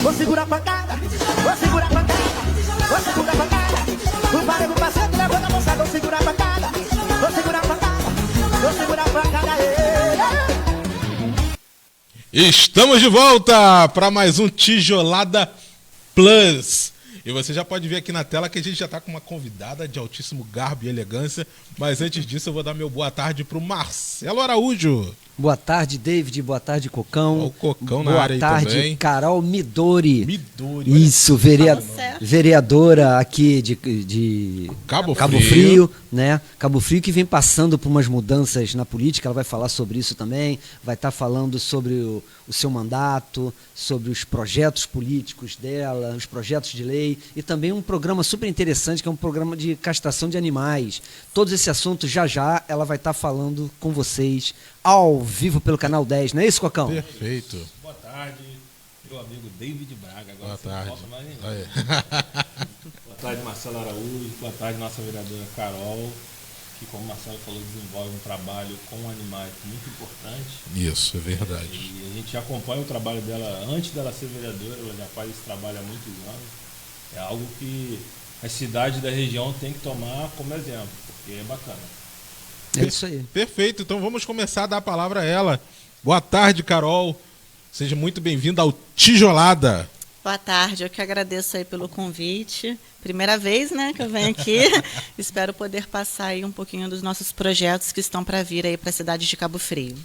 Vou segurar a pancada, vou segurar a pancada, vou segurar a pancada. O barulho passando, levando a moçada, vou segurar a pancada, vou segurar a pancada, vou segurar a pancada. Estamos de volta para mais um Tijolada Plus. E você já pode ver aqui na tela que a gente já está com uma convidada de altíssimo garbo e elegância. Mas antes disso eu vou dar meu boa tarde para o Marcelo Araújo. Boa tarde, David. Boa tarde, Cocão. O Cocão na área aí também. Boa tarde, Carol Midori. Midori. Isso, vereadora aqui de Cabo Frio, né? Cabo Frio, que vem passando por umas mudanças na política. Ela vai falar sobre isso também. Vai estar falando sobre o seu mandato, sobre os projetos políticos dela, os projetos de lei e também um programa super interessante que é um programa de castração de animais. Todos esses assuntos já ela vai estar falando com vocês ao vivo pelo Canal 10, não é isso, Cocão? Perfeito. Boa tarde, meu amigo David Braga. Agora boa tarde. Boa tarde, Marcelo Araújo. Boa tarde, nossa vereadora Carol, que, como o Marcelo falou, desenvolve um trabalho com animais muito importante. Isso, é verdade. E a gente acompanha o trabalho dela antes dela ser vereadora, ela já faz esse trabalho há muitos anos. É algo que as cidades da região têm que tomar como exemplo, porque é bacana. É isso aí. Perfeito, então vamos começar a dar a palavra a ela. Boa tarde, Carol. Seja muito bem-vinda ao Tijolada. Boa tarde, eu que agradeço aí pelo convite. Primeira vez, né, que eu venho aqui. Espero poder passar aí um pouquinho dos nossos projetos que estão para vir aí para a cidade de Cabo Frio.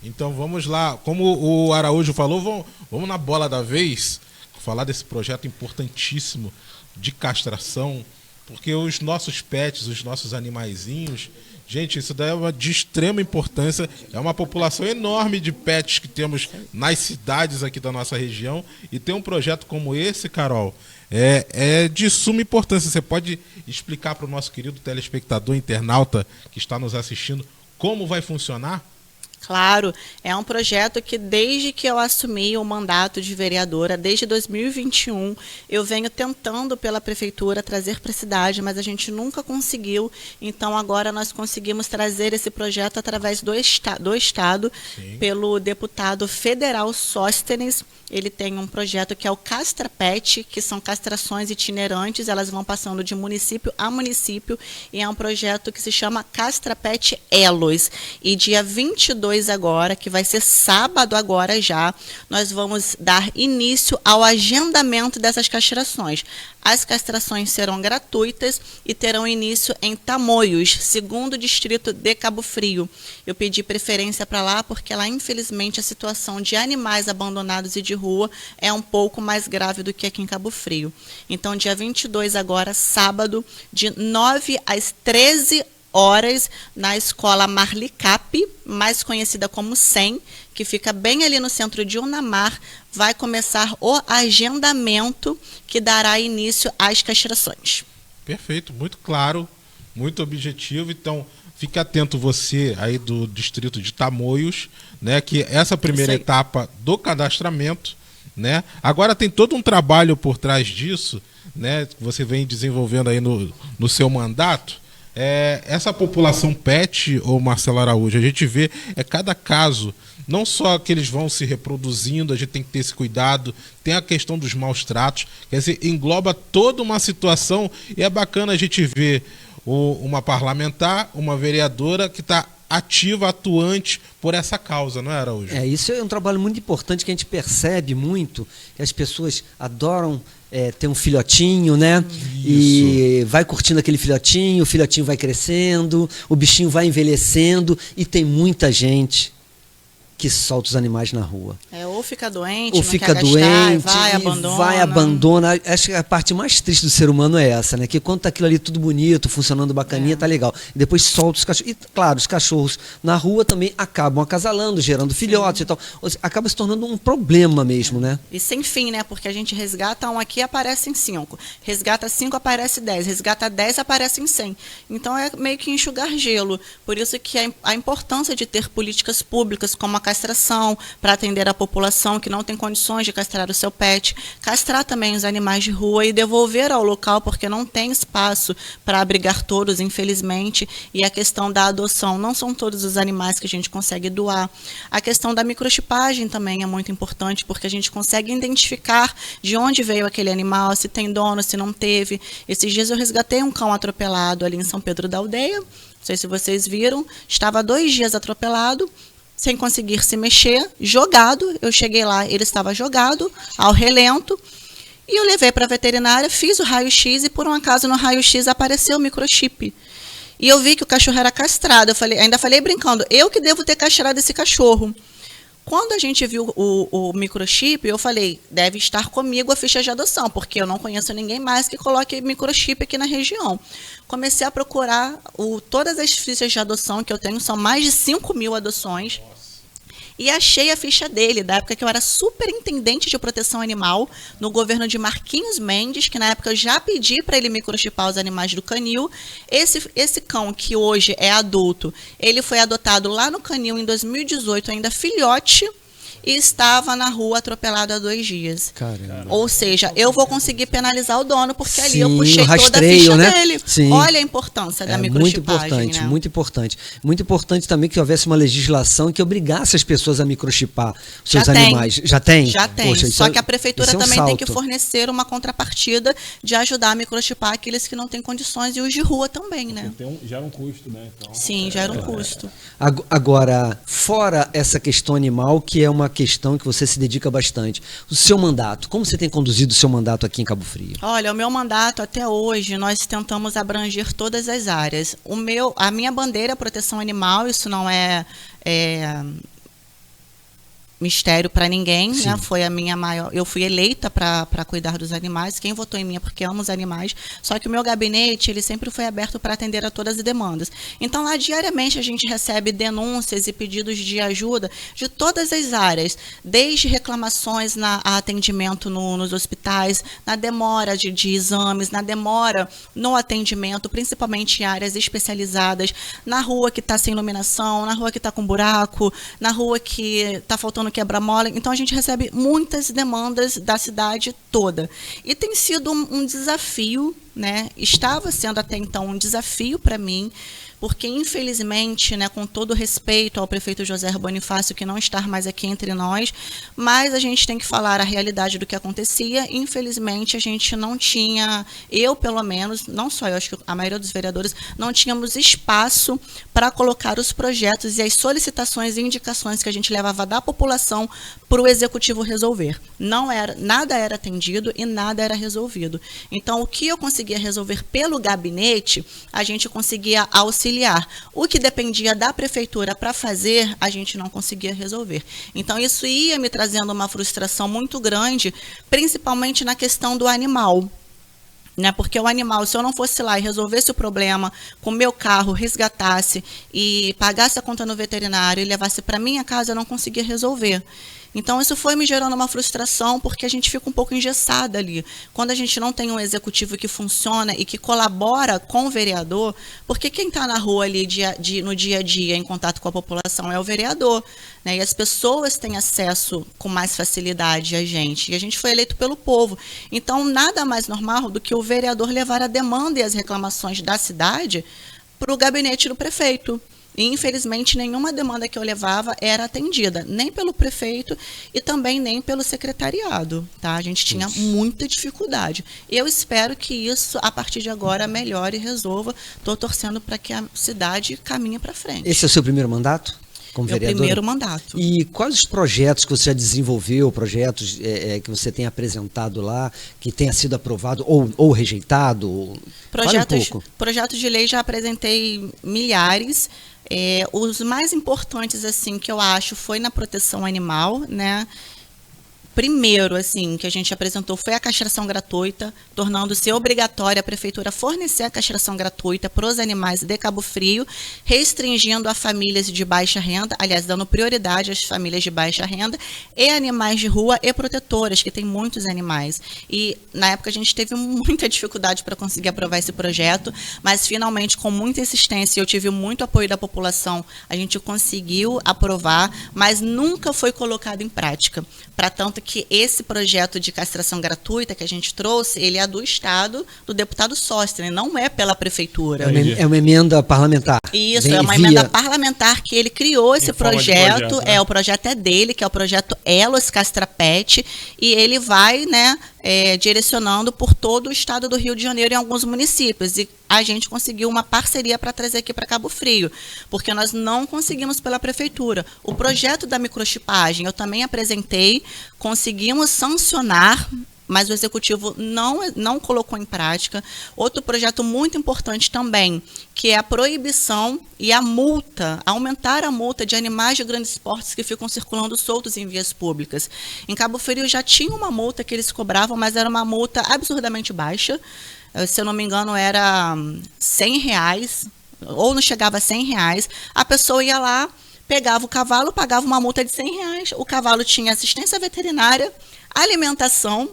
Então vamos lá. Como o Araújo falou, vamos na bola da vez falar desse projeto importantíssimo de castração, porque os nossos pets, os nossos animaizinhos, gente, isso daí é de extrema importância. É uma população enorme de pets que temos nas cidades aqui da nossa região. E ter um projeto como esse, Carol, é de suma importância. Você pode explicar para o nosso querido telespectador, internauta que está nos assistindo, como vai funcionar? Claro, é um projeto que desde que eu assumi o mandato de vereadora, desde 2021, eu venho tentando pela prefeitura trazer para a cidade, mas a gente nunca conseguiu. Então agora nós conseguimos trazer esse projeto através do Estado, Sim. pelo deputado federal Sóstenes. Ele tem um projeto que é o Castra Pet, que são castrações itinerantes, elas vão passando de município a município, e é um projeto que se chama Castra Pet Elos. E dia 22 agora, que vai ser sábado agora já, nós vamos dar início ao agendamento dessas castrações. As castrações serão gratuitas e terão início em Tamoios, segundo distrito de Cabo Frio. Eu pedi preferência para lá porque lá, infelizmente, a situação de animais abandonados e de rua é um pouco mais grave do que aqui em Cabo Frio. Então, dia 22 agora, sábado, de 9 às 13 horas, na escola Marlicap, mais conhecida como SEM, que fica bem ali no centro de Unamar, vai começar o agendamento que dará início às castrações. Perfeito, muito claro, muito objetivo. Então, fique atento você aí do distrito de Tamoios, né, que essa primeira etapa do cadastramento, né, agora tem todo um trabalho por trás disso, né, que você vem desenvolvendo aí no seu mandato. Essa população pet, ou Marcelo Araújo, a gente vê cada caso, não só que eles vão se reproduzindo, a gente tem que ter esse cuidado, tem a questão dos maus tratos, quer dizer, engloba toda uma situação, e é bacana a gente ver uma parlamentar, uma vereadora que está ativa, atuante por essa causa, não é, Araújo? Isso é um trabalho muito importante que a gente percebe muito, que as pessoas adoram ter um filhotinho, né? Isso. E vai curtindo aquele filhotinho, o filhotinho vai crescendo, o bichinho vai envelhecendo e tem muita gente que solta os animais na rua. Ou fica doente, ou não fica quer doente, gastar, vai, abandona. Acho que a parte mais triste do ser humano é essa, né? Que quando tá aquilo ali tudo bonito, funcionando bacaninha, tá legal. E depois solta os cachorros. E, claro, os cachorros na rua também acabam acasalando, gerando filhotes e tal. Acaba se tornando um problema mesmo, né? E sem fim, né? Porque a gente resgata um aqui, aparecem 5. Resgata 5, aparece 10. Resgata 10, aparecem 100. Então é meio que enxugar gelo. Por isso que a importância de ter políticas públicas como a castração para atender a população que não tem condições de castrar o seu pet, castrar também os animais de rua e devolver ao local, porque não tem espaço para abrigar todos, infelizmente, e a questão da adoção, não são todos os animais que a gente consegue doar. A questão da microchipagem também é muito importante, porque a gente consegue identificar de onde veio aquele animal, se tem dono, se não teve. Esses dias eu resgatei um cão atropelado ali em São Pedro da Aldeia, não sei se vocês viram, estava há 2 dias atropelado, sem conseguir se mexer, jogado. Eu cheguei lá, ele estava jogado ao relento, e eu levei para a veterinária, fiz o raio-x e por um acaso no raio-x apareceu o microchip. E eu vi que o cachorro era castrado. Ainda falei brincando, eu que devo ter castrado esse cachorro. Quando a gente viu o microchip, eu falei, deve estar comigo a ficha de adoção, porque eu não conheço ninguém mais que coloque microchip aqui na região. Comecei a procurar todas as fichas de adoção que eu tenho, são mais de 5.000 adoções. E achei a ficha dele, da época que eu era superintendente de proteção animal, no governo de Marquinhos Mendes, que na época eu já pedi para ele microchipar os animais do canil. Esse cão, que hoje é adulto, ele foi adotado lá no canil em 2018, ainda filhote, e estava na rua atropelado há 2 dias. Caramba. Ou seja, eu vou conseguir penalizar o dono, porque ali eu Sim, puxei o rastreio, toda a ficha né? dele. Sim. Olha a importância da microchipagem. Muito importante, né? muito importante. Muito importante também que houvesse uma legislação que obrigasse as pessoas a microchipar os seus animais. Já tem? Já tem. Poxa, Só que a prefeitura também tem que salto. fornecer uma contrapartida de ajudar a microchipar aqueles que não têm condições e os de rua também, né? Gera um custo, né? Então, Sim, gera um custo. Agora, fora essa questão animal, que é uma questão que você se dedica bastante, o seu mandato, como você tem conduzido o seu mandato aqui em Cabo Frio? Olha, o meu mandato até hoje, nós tentamos abranger todas as áreas. A minha bandeira é proteção animal, isso não é mistério para ninguém, né? Foi a minha maior. Eu fui eleita para cuidar dos animais. Quem votou em mim é porque ama os animais. Só que o meu gabinete, ele sempre foi aberto para atender a todas as demandas. Então, lá diariamente a gente recebe denúncias e pedidos de ajuda de todas as áreas, desde reclamações a atendimento nos hospitais, na demora de exames, na demora no atendimento, principalmente em áreas especializadas, na rua que está sem iluminação, na rua que está com buraco, na rua que está faltando quebra-mola. Então a gente recebe muitas demandas da cidade toda. E tem sido um desafio, né? Estava sendo até então um desafio para mim, porque infelizmente, né, com todo respeito ao prefeito José Bonifácio, que não está mais aqui entre nós, mas a gente tem que falar a realidade do que acontecia. Infelizmente, a gente não tinha, eu pelo menos, não só eu, acho que a maioria dos vereadores, não tínhamos espaço para colocar os projetos e as solicitações e indicações que a gente levava da população para o executivo resolver. Nada era atendido e nada era resolvido. Então, o que eu conseguia resolver pelo gabinete, a gente conseguia auxiliar. O que dependia da prefeitura para fazer, a gente não conseguia resolver. Então, isso ia me trazendo uma frustração muito grande, principalmente na questão do animal. Né? Porque o animal, se eu não fosse lá e resolvesse o problema com o meu carro, resgatasse e pagasse a conta no veterinário e levasse para minha casa, eu não conseguia resolver. Então, isso foi me gerando uma frustração, porque a gente fica um pouco engessada ali. Quando a gente não tem um executivo que funciona e que colabora com o vereador, porque quem está na rua ali no dia a dia, em contato com a população, é o vereador. Né? E as pessoas têm acesso com mais facilidade a gente. E a gente foi eleito pelo povo. Então, nada mais normal do que o vereador levar a demanda e as reclamações da cidade para o gabinete do prefeito. E, infelizmente, nenhuma demanda que eu levava era atendida, nem pelo prefeito e também nem pelo secretariado. Tá? A gente tinha muita dificuldade. Eu espero que isso, a partir de agora, melhore e resolva. Estou torcendo para que a cidade caminhe para frente. Esse é o seu primeiro mandato? Como vereadora? Meu primeiro mandato. E quais os projetos que você já desenvolveu, projetos que você tem apresentado lá, que tenha sido aprovado ou rejeitado? Projetos de lei já apresentei milhares. Os mais importantes, assim, que eu acho, foi na proteção animal, né? primeiro, assim, que a gente apresentou foi a castração gratuita, tornando-se obrigatória a prefeitura fornecer a castração gratuita para os animais de Cabo Frio, restringindo a famílias de baixa renda, aliás, dando prioridade às famílias de baixa renda e animais de rua e protetoras, que tem muitos animais. E na época a gente teve muita dificuldade para conseguir aprovar esse projeto, mas finalmente, com muita insistência, eu tive muito apoio da população, a gente conseguiu aprovar, mas nunca foi colocado em prática. Para tanto que esse projeto de castração gratuita que a gente trouxe, ele é do Estado, do deputado Sóstenes, não é pela prefeitura. É uma emenda parlamentar. Isso, Vem é uma emenda parlamentar que ele criou esse projeto, né? O projeto é dele, que é o projeto Elos Castrapet, e ele vai, né, direcionando por todo o estado do Rio de Janeiro em alguns municípios. E a gente conseguiu uma parceria para trazer aqui para Cabo Frio, porque nós não conseguimos pela prefeitura. O projeto da microchipagem eu também apresentei, conseguimos sancionar, mas o executivo não colocou em prática. Outro projeto muito importante também, que é a proibição e a multa, aumentar a multa de animais de grandes portes que ficam circulando soltos em vias públicas. Em Cabo Frio já tinha uma multa que eles cobravam, mas era uma multa absurdamente baixa. Se eu não me engano, era R$100, ou não chegava a R$100. A pessoa ia lá, pegava o cavalo, pagava uma multa de R$100. O cavalo tinha assistência veterinária, alimentação,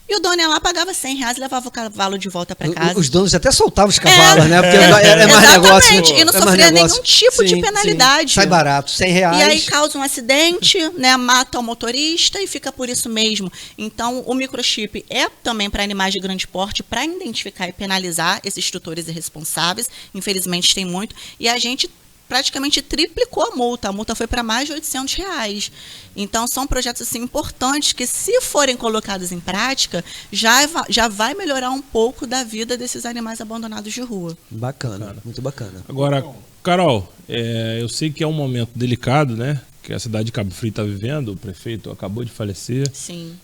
e o dono ia lá, pagava R$100 e levava o cavalo de volta para casa. Os donos até soltavam os cavalos, né? Porque é mais exatamente, negócio. E não sofria nenhum tipo de penalidade. Sim. Sai barato, R$100. E aí causa um acidente, né? Mata o motorista e fica por isso mesmo. Então, o microchip é também para animais de grande porte, para identificar e penalizar esses tutores irresponsáveis. Infelizmente, tem muito. E a gente praticamente triplicou a multa. A multa foi para mais de R$800. Então, são projetos assim, importantes que, se forem colocados em prática, já vai melhorar um pouco da vida desses animais abandonados de rua. Bacana, muito bacana. Agora, Carol, eu sei que é um momento delicado, né? Que a cidade de Cabo Frio está vivendo, o prefeito acabou de falecer. Sim.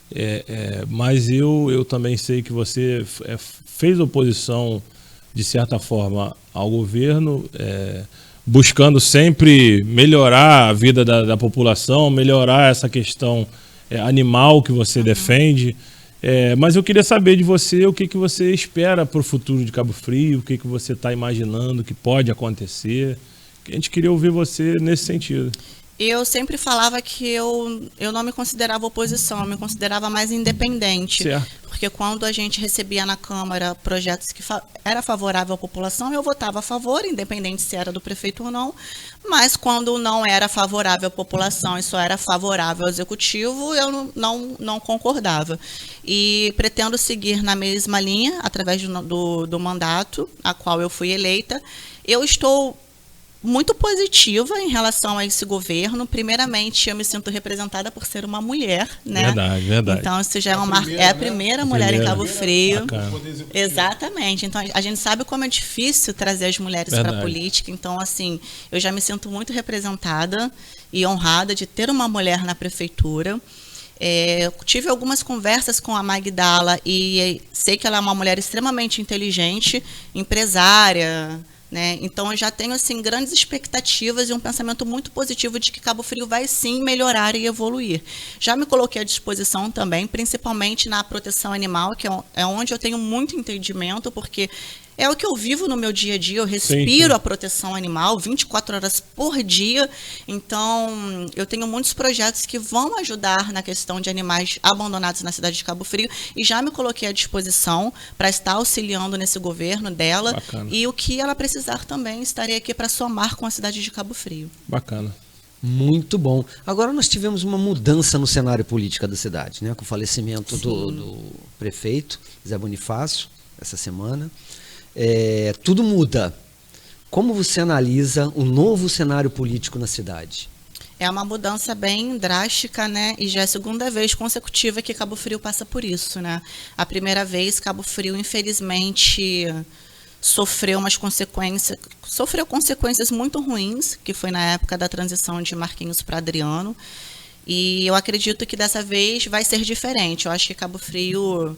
Mas eu também sei que você fez oposição, de certa forma, ao governo, buscando sempre melhorar a vida da população, melhorar essa questão animal que você defende. Mas eu queria saber de você o que você espera para o futuro de Cabo Frio, o que você está imaginando que pode acontecer. A gente queria ouvir você nesse sentido. Eu sempre falava que eu não me considerava oposição, eu me considerava mais independente. Certo. Porque quando a gente recebia na Câmara projetos que era favorável à população, eu votava a favor, independente se era do prefeito ou não. Mas quando não era favorável à população e só era favorável ao executivo, eu não concordava. E pretendo seguir na mesma linha, através do mandato a qual eu fui eleita. Eu estou muito positiva em relação a esse governo. Primeiramente, eu me sinto representada por ser uma mulher, né? Verdade. Então, isso já é a primeira mulher em Cabo Frio. Bacana. Exatamente. Então, a gente sabe como é difícil trazer as mulheres para a política. Então, assim, eu já me sinto muito representada e honrada de ter uma mulher na prefeitura. Tive algumas conversas com a Magdala e sei que ela é uma mulher extremamente inteligente, empresária, né? Então, eu já tenho assim, grandes expectativas e um pensamento muito positivo de que Cabo Frio vai sim melhorar e evoluir. Já me coloquei à disposição também, principalmente na proteção animal, que é onde eu tenho muito entendimento, porque é o que eu vivo no meu dia a dia, eu respiro a proteção animal 24 horas por dia. Então, eu tenho muitos projetos que vão ajudar na questão de animais abandonados na cidade de Cabo Frio e já me coloquei à disposição para estar auxiliando nesse governo dela. Bacana. E o que ela precisar também, estarei aqui para somar com a cidade de Cabo Frio. Bacana. Muito bom. Agora nós tivemos uma mudança no cenário político da cidade, né? Com o falecimento do prefeito, Zé Bonifácio, essa semana. Tudo muda. Como você analisa o novo cenário político na cidade? É uma mudança bem drástica, né? E já é a segunda vez consecutiva que Cabo Frio passa por isso, né? A primeira vez, Cabo Frio, infelizmente, sofreu consequências muito ruins, que foi na época da transição de Marquinhos para Adriano. E eu acredito que dessa vez vai ser diferente. Eu acho que Cabo Frio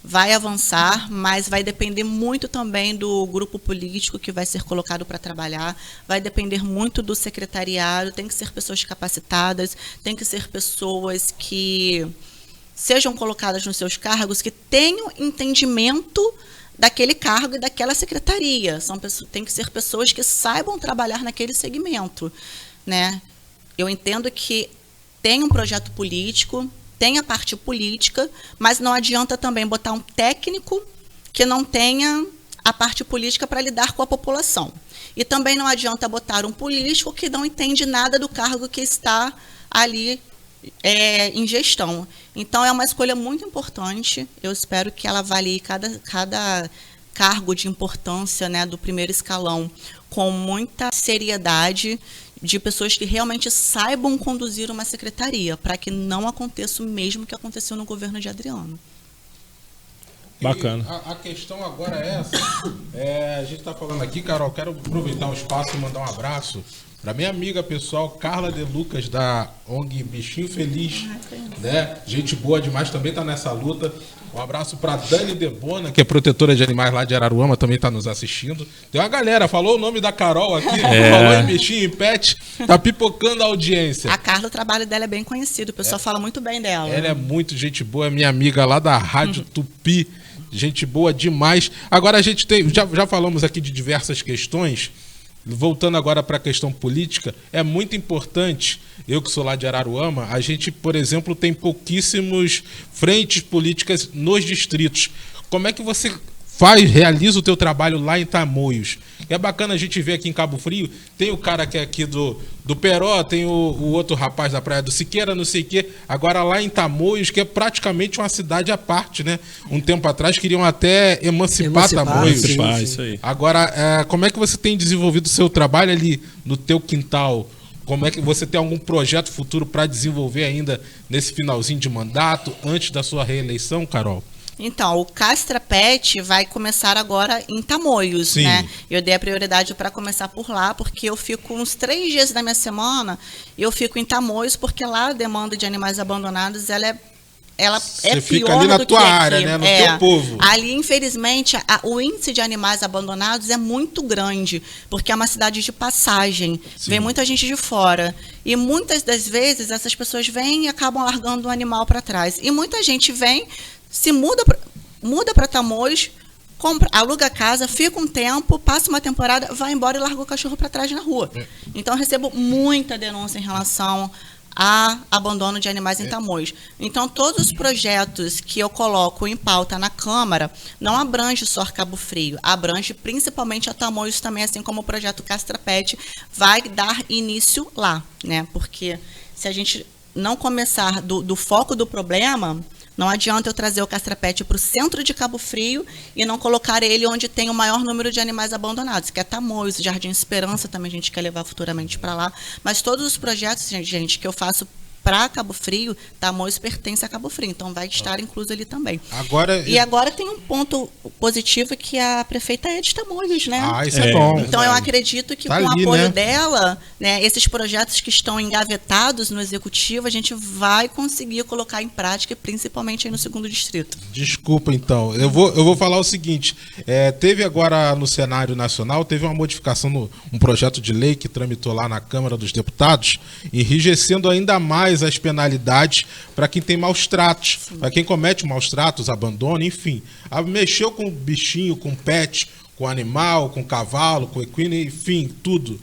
vai avançar, mas vai depender muito também do grupo político que vai ser colocado para trabalhar, vai depender muito do secretariado, tem que ser pessoas capacitadas, tem que ser pessoas que sejam colocadas nos seus cargos que tenham entendimento daquele cargo e daquela secretaria. Tem que ser pessoas que saibam trabalhar naquele segmento, né? Eu entendo que tem um projeto político, tem a parte política, mas não adianta também botar um técnico que não tenha a parte política para lidar com a população. E também não adianta botar um político que não entende nada do cargo que está ali em gestão. Então, é uma escolha muito importante. Eu espero que ela avalie cada cargo de importância, né, do primeiro escalão com muita seriedade, de pessoas que realmente saibam conduzir uma secretaria, para que não aconteça o mesmo que aconteceu no governo de Adriano. Bacana. A questão agora é essa. A gente está falando aqui, Carol, quero aproveitar o espaço e mandar um abraço para minha amiga pessoal, Carla de Lucas, da ONG Bichinho Feliz. Né? Gente boa demais, também está nessa luta. Um abraço para Dani Debona, que é protetora de animais lá de Araruama, também está nos assistindo. Tem uma galera, falou o nome da Carol aqui, falou em bichinho, em pet, tá pipocando a audiência. A Carla, o trabalho dela é bem conhecido, o pessoal fala muito bem dela. Ela é muito gente boa, é minha amiga lá da Rádio Tupi, gente boa demais. Agora a gente tem, já falamos aqui de diversas questões. Voltando agora para a questão política, é muito importante, eu que sou lá de Araruama, a gente, por exemplo, tem pouquíssimos frentes políticas nos distritos. Como é que você realiza o teu trabalho lá em Tamoios? É bacana a gente ver aqui em Cabo Frio, tem o cara que é aqui do Peró, tem o outro rapaz da Praia do Siqueira, não sei o quê. Agora lá em Tamoios, que é praticamente uma cidade à parte, né? Um tempo atrás queriam até emancipar Tamoios. Isso aí. Agora, como é que você tem desenvolvido o seu trabalho ali no teu quintal? Como é que você tem algum projeto futuro para desenvolver ainda nesse finalzinho de mandato, antes da sua reeleição, Carol? Então, o Castra Pet vai começar agora em Tamoios, Sim. né? Eu dei a prioridade para começar por lá, porque eu fico uns 3 dias da minha semana, eu fico em Tamoios, porque lá a demanda de animais abandonados, ela é Você pior fica ali na do tua que área, aqui. né? No teu povo. Ali, infelizmente, o índice de animais abandonados é muito grande, porque é uma cidade de passagem. Sim. Vem muita gente de fora. E muitas das vezes, essas pessoas vêm e acabam largando o animal para trás. E muita gente vem, se muda para Tamoios, aluga a casa, fica um tempo, passa uma temporada, vai embora e larga o cachorro para trás na rua. Então, eu recebo muita denúncia em relação a abandono de animais em Tamoios. Então, todos os projetos que eu coloco em pauta na Câmara não abrange só Cabo Frio, abrange principalmente a Tamoios também, assim como o projeto Castra Pet vai dar início lá, né? Porque se a gente não começar do foco do problema, não adianta eu trazer o Castra Pet para o centro de Cabo Frio e não colocar ele onde tem o maior número de animais abandonados, que é Tamoios, Jardim Esperança, também a gente quer levar futuramente para lá. Mas todos os projetos, gente, que eu faço para Cabo Frio, Tamoios pertence a Cabo Frio, então vai estar incluso ali também. E agora tem um ponto positivo que a prefeita é de Tamoios, né? Isso é bom. Então eu acredito que Tá com o ali, apoio né? dela, né, esses projetos que estão engavetados no executivo, a gente vai conseguir colocar em prática, principalmente aí no 2º distrito. Desculpa, então. Eu vou falar o seguinte. Teve agora no cenário nacional, teve uma modificação um projeto de lei que tramitou lá na Câmara dos Deputados, enrijecendo ainda mais as penalidades para quem tem maus tratos, para quem comete maus tratos, abandono, enfim. Mexeu com bichinho, com pet, com animal, com cavalo, com equino, enfim, tudo.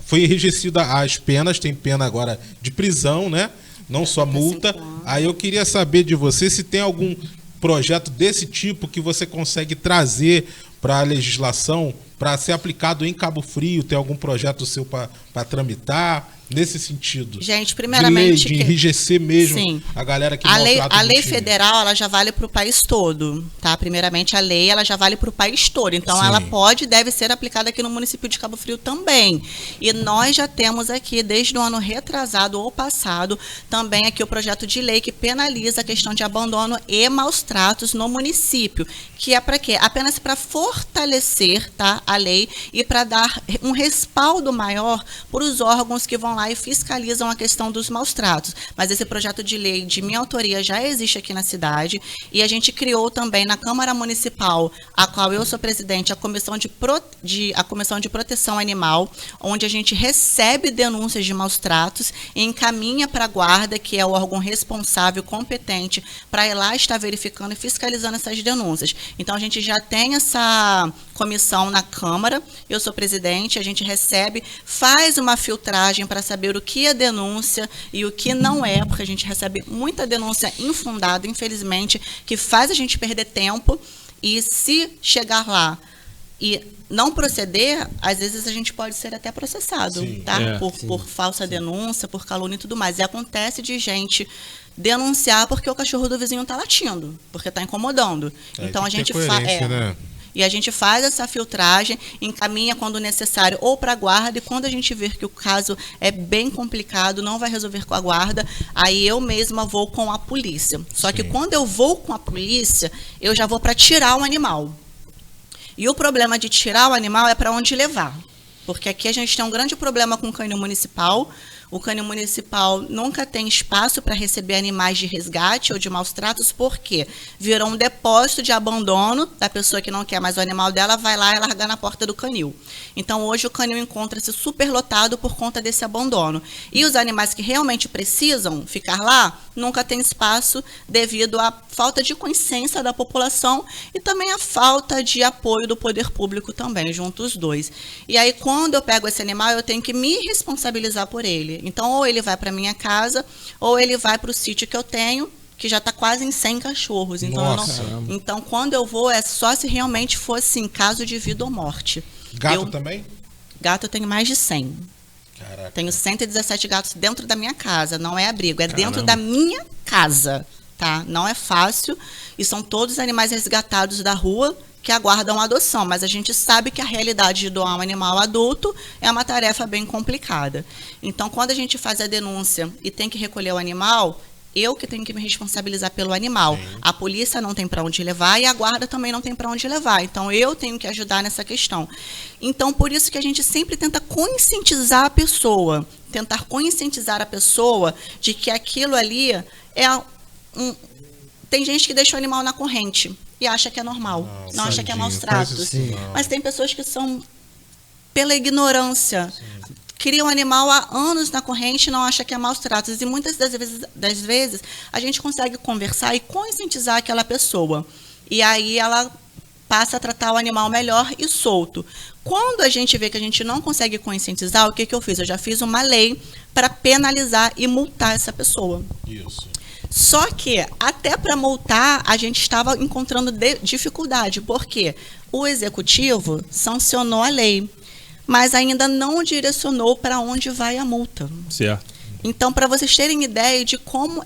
Foi enrijecida as penas, tem pena agora de prisão, né? Não só multa. Aí eu queria saber de você se tem algum projeto desse tipo que você consegue trazer para a legislação, para ser aplicado em Cabo Frio. Tem algum projeto seu para tramitar nesse sentido? Gente, primeiramente, de enrijecer mesmo sim, a galera que a lei bichinho. federal, ela já vale para o país todo, tá? Primeiramente, a lei, ela já vale para o país todo. Então, Sim. ela pode e deve ser aplicada aqui no município de Cabo Frio também. E nós já temos aqui, desde o ano retrasado ou passado, também aqui o projeto de lei que penaliza a questão de abandono e maus tratos no município. Que é para quê? Apenas para fortalecer, tá, a lei e para dar um respaldo maior para os órgãos que vão vão lá e fiscalizam a questão dos maus tratos. Mas esse projeto de lei de minha autoria já existe aqui na cidade e a gente criou também na Câmara Municipal, a qual eu sou presidente, a Comissão de Proteção Animal, onde a gente recebe denúncias de maus tratos e encaminha para a Guarda, que é o órgão responsável, competente, para ir lá estar verificando e fiscalizando essas denúncias. Então, a gente já tem essa comissão na Câmara, eu sou presidente, a gente recebe, faz uma filtragem para saber o que é denúncia e o que não é, porque a gente recebe muita denúncia infundada, infelizmente, que faz a gente perder tempo, e se chegar lá e não proceder, às vezes a gente pode ser até processado, Sim, tá? Por falsa denúncia, por calúnia e tudo mais. E acontece de gente denunciar porque o cachorro do vizinho está latindo, porque está incomodando. Então a gente faz. Né? E a gente faz essa filtragem, encaminha quando necessário ou para a Guarda, e quando a gente ver que o caso é bem complicado, não vai resolver com a Guarda, aí eu mesma vou com a polícia. Só que quando eu vou com a polícia, eu já vou para tirar o animal. E o problema de tirar o animal é para onde levar. Porque aqui a gente tem um grande problema com o canil municipal. O canil municipal nunca tem espaço para receber animais de resgate ou de maus tratos, porque virou um depósito de abandono da pessoa que não quer mais o animal dela, vai lá e larga na porta do canil. Então, hoje o canil encontra-se superlotado por conta desse abandono. E os animais que realmente precisam ficar lá, nunca tem espaço devido à falta de consciência da população e também à falta de apoio do poder público também, junto os dois. E aí, quando eu pego esse animal, eu tenho que me responsabilizar por ele. Então, ou ele vai para minha casa, ou ele vai para o sítio que eu tenho, que já está quase em 100 cachorros. Então, então, quando eu vou, é só se realmente for assim, caso de vida ou morte. Gato também? Gato eu tenho mais de 100. Caraca. Tenho 117 gatos dentro da minha casa, não é abrigo, é dentro da minha casa, tá? Não é fácil, e são todos animais resgatados da rua, que aguardam adoção, mas a gente sabe que a realidade de doar um animal adulto é uma tarefa bem complicada. Então, quando a gente faz a denúncia e tem que recolher o animal, eu que tenho que me responsabilizar pelo animal. Sim. A polícia não tem para onde levar e a guarda também não tem para onde levar. Então, eu tenho que ajudar nessa questão. Então, por isso que a gente sempre tenta conscientizar a pessoa, de que aquilo ali é Tem gente que deixa o animal na corrente e acha que é normal, não acha que é maus tratos. Mas tem pessoas que são, pela ignorância, criam um animal há anos na corrente e não acha que é maus tratos. E muitas das vezes a gente consegue conversar e conscientizar aquela pessoa. E aí ela passa a tratar o animal melhor e solto. Quando a gente vê que a gente não consegue conscientizar, o que eu fiz? Eu já fiz uma lei para penalizar e multar essa pessoa. Isso. Só que, até para multar, a gente estava encontrando dificuldade, porque o executivo sancionou a lei, mas ainda não direcionou para onde vai a multa. Certo. Então, para vocês terem ideia de como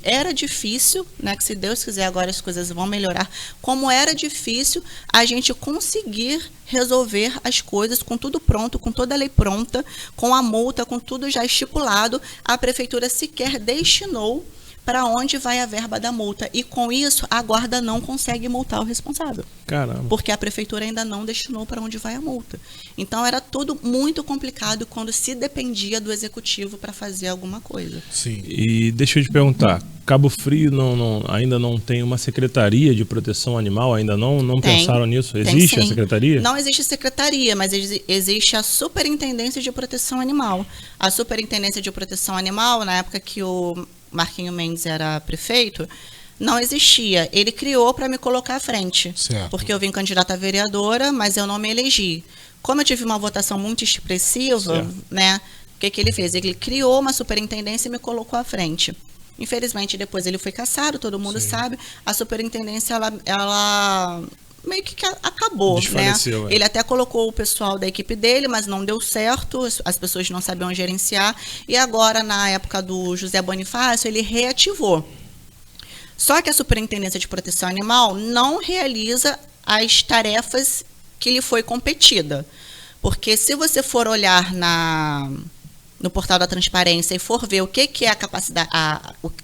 era difícil, né, que se Deus quiser agora as coisas vão melhorar, como era difícil a gente conseguir resolver as coisas com tudo pronto, com toda a lei pronta, com a multa, com tudo já estipulado, a prefeitura sequer destinou para onde vai a verba da multa. E com isso, a guarda não consegue multar o responsável. Caramba. Porque a prefeitura ainda não destinou para onde vai a multa. Então, era tudo muito complicado quando se dependia do executivo para fazer alguma coisa. Sim. E deixa eu te perguntar, Cabo Frio ainda não tem uma secretaria de proteção animal? Ainda não pensaram nisso? Existe a secretaria? Não existe secretaria, mas existe a Superintendência de Proteção Animal. A Superintendência de Proteção Animal, na época que o Marquinho Mendes era prefeito, não existia. Ele criou para me colocar à frente. Certo. Porque eu vim candidata a vereadora, mas eu não me elegi. Como eu tive uma votação muito expressiva, né, o que ele fez? Ele criou uma superintendência e me colocou à frente. Infelizmente, depois ele foi cassado, todo mundo sabe. A superintendência, ela meio que acabou, né? Ele até colocou o pessoal da equipe dele, mas não deu certo, as pessoas não sabiam gerenciar, e agora, na época do José Bonifácio, ele reativou. Só que a Superintendência de Proteção Animal não realiza as tarefas que lhe foi competida, porque se você for olhar no portal da transparência e for ver o que é a capacidade,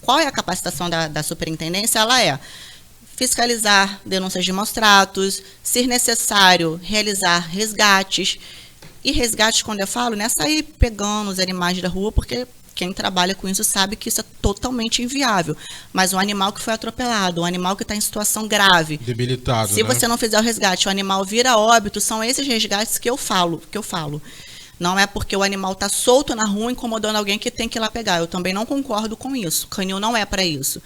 qual é a capacitação da superintendência, ela é fiscalizar denúncias de maus tratos, se necessário, realizar resgates, E resgate, quando eu falo, não é sair pegando os animais da rua, porque quem trabalha com isso sabe que isso é totalmente inviável. Mas um animal que foi atropelado, um animal que está em situação grave, Debilitado, se né? você não fizer o resgate, o animal vira óbito, são esses resgates que eu falo. Não é porque o animal está solto na rua incomodando alguém que tem que ir lá pegar. Eu também não concordo com isso. Canil não é para isso.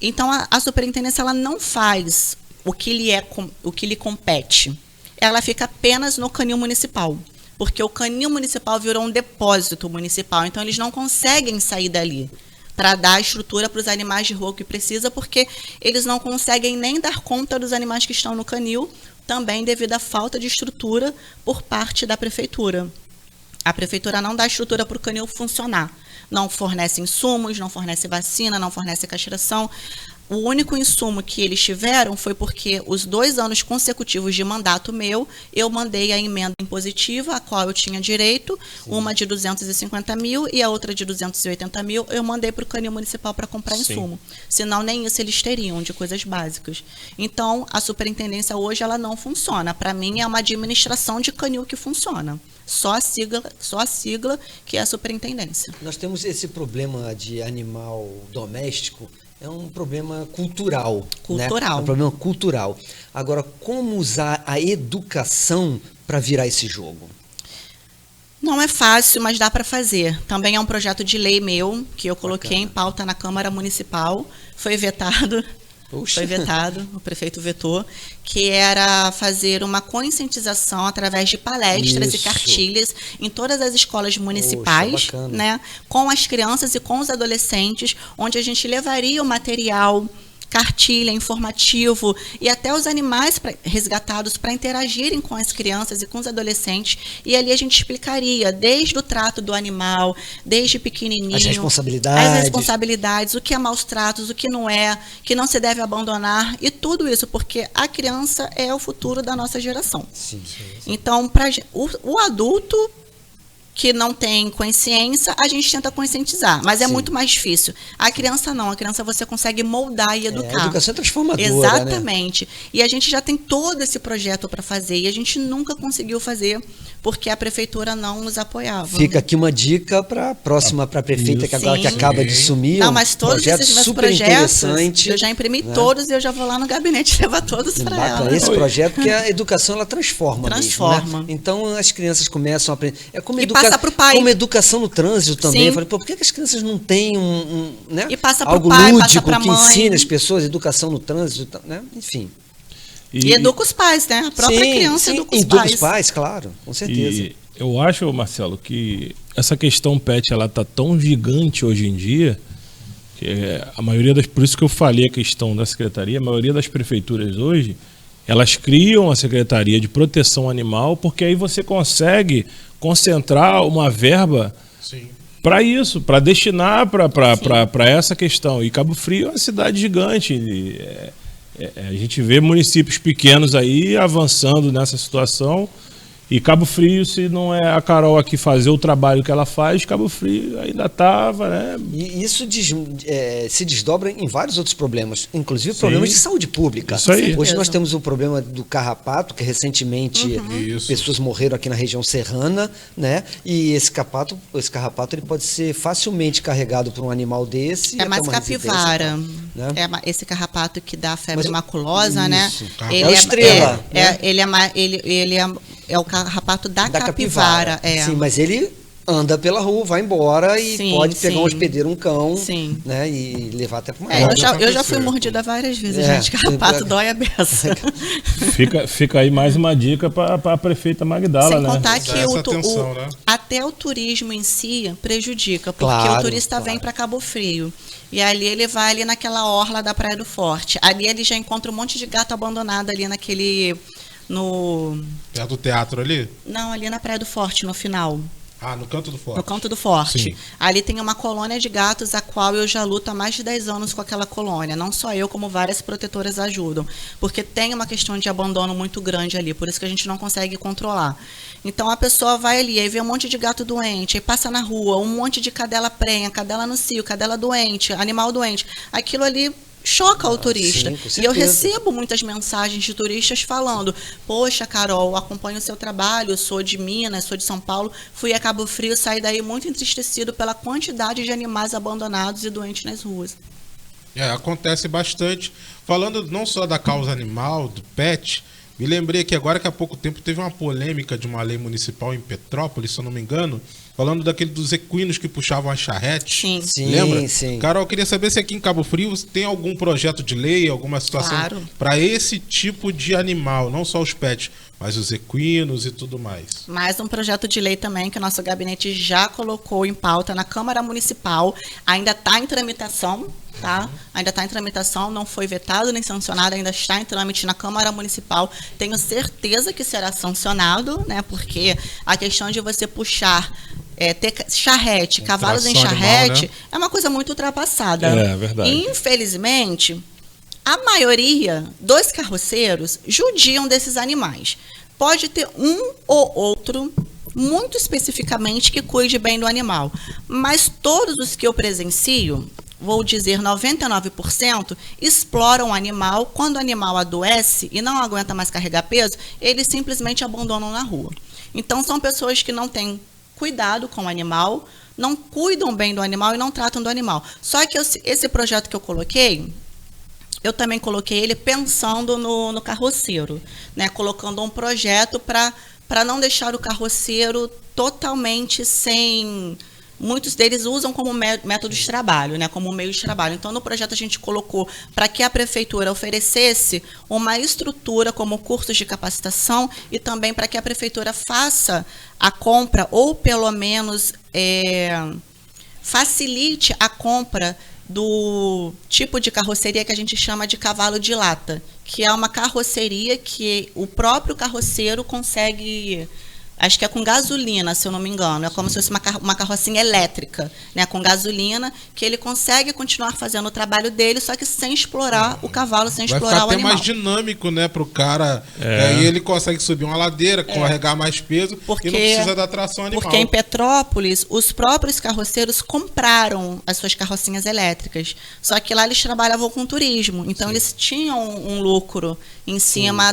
Então, a superintendência ela não faz o que lhe compete. Ela fica apenas no canil municipal. Porque o canil municipal virou um depósito municipal. Então, eles não conseguem sair dali para dar estrutura para os animais de rua que precisa, porque eles não conseguem nem dar conta dos animais que estão no canil, também devido à falta de estrutura por parte da prefeitura. A prefeitura não dá estrutura para o canil funcionar. Não fornece insumos, não fornece vacina, não fornece castração. O único insumo que eles tiveram foi porque os 2 anos consecutivos de mandato meu, eu mandei a emenda impositiva, a qual eu tinha direito, uma de 250 mil e a outra de 280 mil, eu mandei para o canil municipal para comprar insumo. Senão nem isso eles teriam, de coisas básicas. Então, a superintendência hoje ela não funciona. Para mim, é uma administração de canil que funciona. Só a sigla que é a superintendência. Nós temos esse problema de animal doméstico, é um problema cultural. Cultural. Né? É um problema cultural. Agora, como usar a educação para virar esse jogo? Não é fácil, mas dá para fazer. Também é um projeto de lei meu, que eu coloquei em pauta na Câmara Municipal, foi vetado. Puxa. Foi vetado, o prefeito vetou, que era fazer uma conscientização através de palestras Isso. e cartilhas em todas as escolas municipais, Poxa, né, com as crianças e com os adolescentes, onde a gente levaria o material, cartilha, informativo e até os animais resgatados para interagirem com as crianças e com os adolescentes. E ali a gente explicaria desde o trato do animal, desde pequenininho. As responsabilidades. As responsabilidades, o que é maus tratos, o que não se deve abandonar e tudo isso, porque a criança é o futuro da nossa geração. Sim. Então, o adulto que não tem consciência, a gente tenta conscientizar, mas é muito mais difícil. A criança não, a criança você consegue moldar e educar. A educação é transformadora, exatamente. Né? E a gente já tem todo esse projeto para fazer e a gente nunca conseguiu fazer porque a prefeitura não nos apoiava. Fica aqui uma dica para a próxima, para a prefeita que agora que acaba de sumir. Não, mas todos esses meus projetos, eu já imprimi né? todos e eu já vou lá no gabinete levar todos para ela. Esse projeto, porque a educação ela transforma. Transforma. Mesmo, né? Então as crianças começam a aprender. É como passa pro pai. Como educação no trânsito também. Sim. Eu falei, por que as crianças não têm né? E passa pro algo pai, lúdico passa pra que mãe. ensine as pessoas educação no trânsito, né? Enfim. E educa os pais, né? A própria criança educa os pais. Educa os pais, claro, com certeza. E eu acho, Marcelo, que essa questão pet ela tá tão gigante hoje em dia que a maioria por isso que eu falei a questão da secretaria, a maioria das prefeituras hoje, elas criam a Secretaria de Proteção Animal porque aí você consegue concentrar uma verba para isso, para destinar para essa questão. E Cabo Frio é uma cidade gigante. A gente vê municípios pequenos aí avançando nessa situação. E Cabo Frio, se não é a Carol aqui fazer o trabalho que ela faz, Cabo Frio ainda estava, né? E isso se desdobra em vários outros problemas, inclusive problemas de saúde pública. Isso aí. Hoje nós temos o problema do carrapato, que recentemente pessoas morreram aqui na região serrana, né? E esse carrapato ele pode ser facilmente carregado por um animal desse. É mais capivara. Né? Esse carrapato que dá febre maculosa, isso. né? Ele é o estrela. Ele é o carrapato da capivara. Sim, mas ele anda pela rua, vai embora e pode pegar um hospedeiro, um cão, né, e levar até para uma eu já fui mordida várias vezes, gente. Carrapato dói a beça. Fica aí mais uma dica para a prefeita Magdala, né? Sem contar que até o turismo em si prejudica, porque o turista vem para Cabo Frio. E ali ele vai ali naquela orla da Praia do Forte. Ali ele já encontra um monte de gato abandonado ali perto do teatro ali? Não, ali na Praia do Forte, no final. Ah, no Canto do Forte. No Canto do Forte. Sim. Ali tem uma colônia de gatos, a qual eu já luto há mais de 10 anos com aquela colônia. Não só eu, como várias protetoras ajudam. Porque tem uma questão de abandono muito grande ali, por isso que a gente não consegue controlar. Então a pessoa vai ali, aí vê um monte de gato doente, aí passa na rua, um monte de cadela prenha, cadela no cio, cadela doente, animal doente. Aquilo ali choca o turista. sim, com E eu certeza. recebo muitas mensagens de turistas falando: poxa, Carol, acompanho o seu trabalho, sou de Minas, sou de São Paulo, fui a Cabo Frio, saí daí muito entristecido pela quantidade de animais abandonados e doentes nas ruas. Acontece bastante. Falando não só da causa animal, do pet, me lembrei que agora que há pouco tempo teve uma polêmica de uma lei municipal em Petrópolis, se eu não me engano, falando daquele dos equinos que puxavam a charrete. Sim. Sim, Lembra? sim. Carol, eu queria saber se aqui em Cabo Frio tem algum projeto de lei, alguma situação Claro. para esse tipo de animal, não só os pets, mas os equinos e tudo mais. Mais um projeto de lei também que o nosso gabinete já colocou em pauta na Câmara Municipal. Ainda está em tramitação, tá? Ainda está em tramitação, não foi vetado nem sancionado, ainda está em trâmite na Câmara Municipal. Tenho certeza que será sancionado, né? Porque a questão de você puxar, ter charrete, cavalos em tração animal, charrete, né? é uma coisa muito ultrapassada. É verdade. Infelizmente, a maioria dos carroceiros judiam desses animais. Pode ter um ou outro, muito especificamente, que cuide bem do animal. Mas todos os que eu presencio, vou dizer 99%, exploram o animal. Quando o animal adoece e não aguenta mais carregar peso, eles simplesmente abandonam na rua. Então, são pessoas que não têm cuidado com o animal, não cuidam bem do animal e não tratam do animal. Só que esse projeto que eu coloquei, eu também coloquei ele pensando no carroceiro, né? Colocando um projeto para não deixar o carroceiro totalmente sem... Muitos deles usam como método de trabalho, né? Como meio de trabalho. Então, no projeto a gente colocou para que a prefeitura oferecesse uma estrutura como cursos de capacitação e também para que a prefeitura faça a compra ou pelo menos facilite a compra do tipo de carroceria que a gente chama de cavalo de lata, que é uma carroceria que o próprio carroceiro consegue, acho que é com gasolina, se eu não me engano, é como se fosse uma carrocinha elétrica, né, com gasolina, que ele consegue continuar fazendo o trabalho dele, só que sem explorar o cavalo, sem Vai explorar ficar o até animal. mais dinâmico, né, pro cara. Aí ele consegue subir uma ladeira, carregar mais peso e não precisa da tração animal. Porque em Petrópolis, os próprios carroceiros compraram as suas carrocinhas elétricas. Só que lá eles trabalhavam com turismo. Então, eles tinham um lucro em cima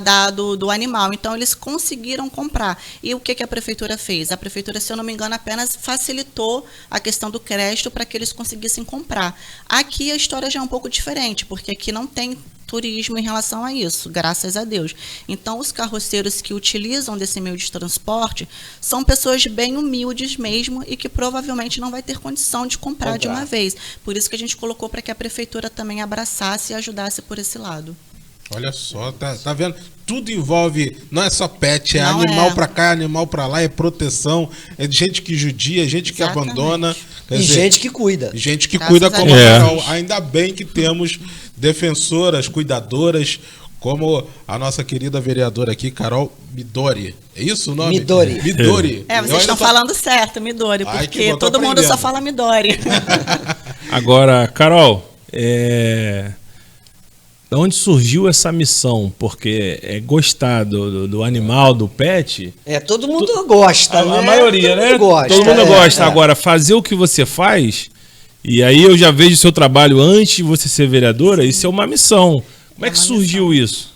do animal. Então, eles conseguiram comprar. E o que a prefeitura fez? A prefeitura, se eu não me engano, apenas facilitou a questão do crédito para que eles conseguissem comprar. Aqui a história já é um pouco diferente, porque aqui não tem turismo em relação a isso, graças a Deus. Então, os carroceiros que utilizam desse meio de transporte são pessoas bem humildes mesmo e que provavelmente não vai ter condição de comprar de uma vez. Por isso que a gente colocou para que a prefeitura também abraçasse e ajudasse por esse lado. Olha só, tá vendo? Tudo envolve, não é só pet, é Não animal é. pra cá, animal pra lá, é proteção, é gente que judia, gente que Exatamente. abandona. Quer E dizer, gente que cuida. gente que Graças cuida a como Deus. a Carol. Ainda bem que temos defensoras, cuidadoras, como a nossa querida vereadora aqui, Carol Midori. É isso o nome? Midori. Midori. Vocês Eu ainda estão tô- falando certo, Midori, Ai, que porque bom, tô todo mundo só aprendendo. fala Midori. Agora, Carol, de onde surgiu essa missão? Porque gostar do animal, do pet, Todo mundo gosta, né? a maioria, Todo né? mundo gosta, Todo mundo gosta. é. Agora, fazer o que você faz, e aí eu já vejo o seu trabalho antes de você ser vereadora, isso é uma missão. Como é que uma surgiu isso?